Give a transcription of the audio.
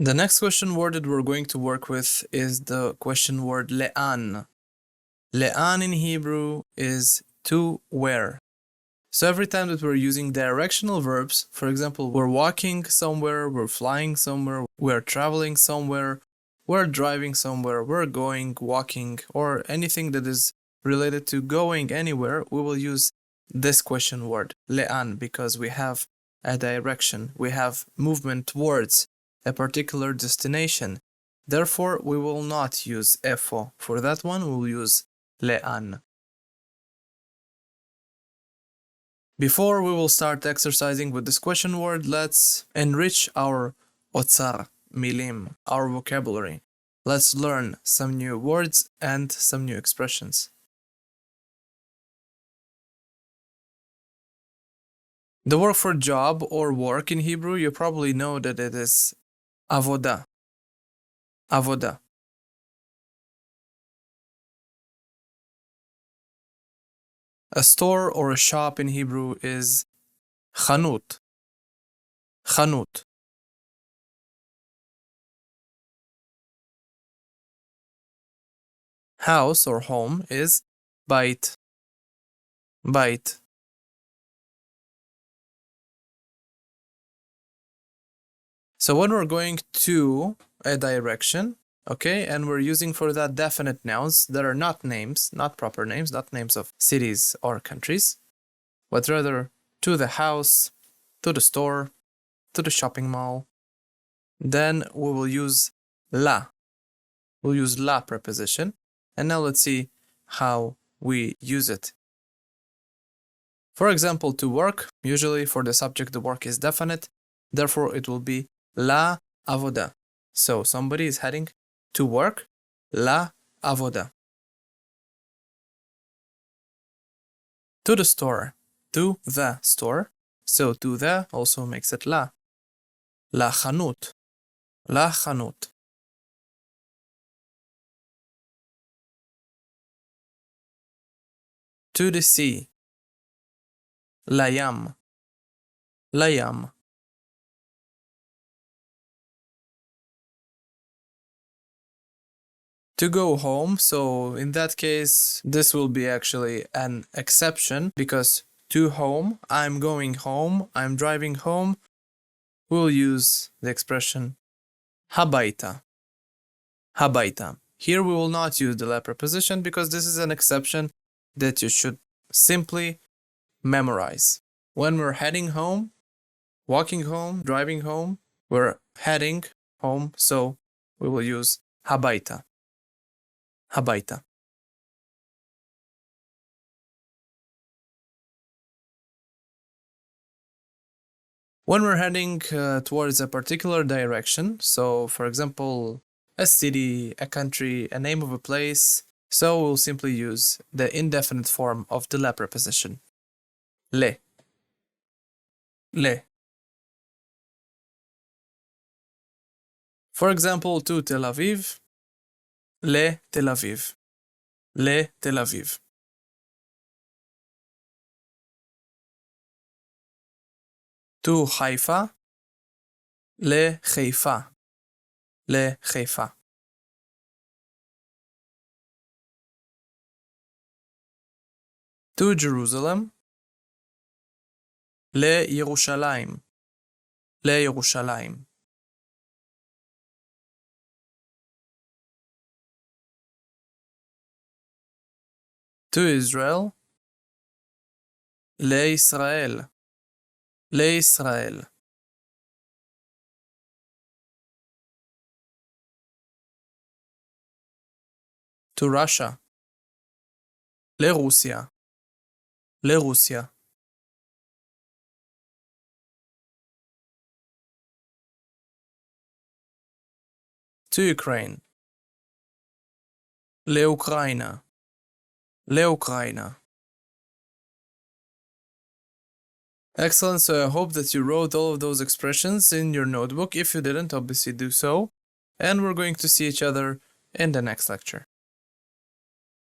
The next question word that we're going to work with is the question word le'an. Le'an in Hebrew is to where. So every time that we're using directional verbs, for example, we're walking somewhere, we're flying somewhere, we're traveling somewhere, we're driving somewhere, we're going, walking, or anything that is related to going anywhere, we will use this question word, le'an, because we have a direction, we have movement towards a particular destination. Therefore, we will not use efo. For that one, we will use le'an. Before we will start exercising with this question word, let's enrich our otsar, milim, our vocabulary. Let's learn some new words and some new expressions. The word for job or work in Hebrew, you probably know that it is avoda. Avoda. A store or a shop in Hebrew is chanut. Chanut. House or home is bait. Bait. So when we're going to a direction, okay, and we're using for that definite nouns that are not names, not proper names, not names of cities or countries, but rather to the house, to the store, to the shopping mall, then we will use la. We'll use la preposition. And now let's see how we use it. For example, to work, usually for the subject the work is definite, therefore it will be la avoda. So somebody is heading to work, la avoda. To the store, to the store. So to the also makes it la. La chanut, la chanut. To the sea, layam, layam. To go home, so in that case, this will be actually an exception because to home, I'm going home, I'm driving home, we'll use the expression habaita. Habaita. Here we will not use the la preposition because this is an exception that you should simply memorize. When we're heading home, walking home, driving home, we're heading home, so we will use habaita. Habaita. When we're heading towards a particular direction, so for example, a city, a country, a name of a place, so we'll simply use the indefinite form of the la preposition. Le. Le. For example, to Tel Aviv, le Tel Aviv. Le Tel Aviv. To Haifa, le Haifa. Le Haifa. To Jerusalem, le Yerushalayim. Le Yerushalayim. To Israel, le Israel. Le Israel. To Russia, le Russia. Le Russia. To Ukraine, le Ukraina. Le Ukraina. Excellent, so I hope that you wrote all of those expressions in your notebook. If you didn't, obviously do so. And we're going to see each other in the next lecture.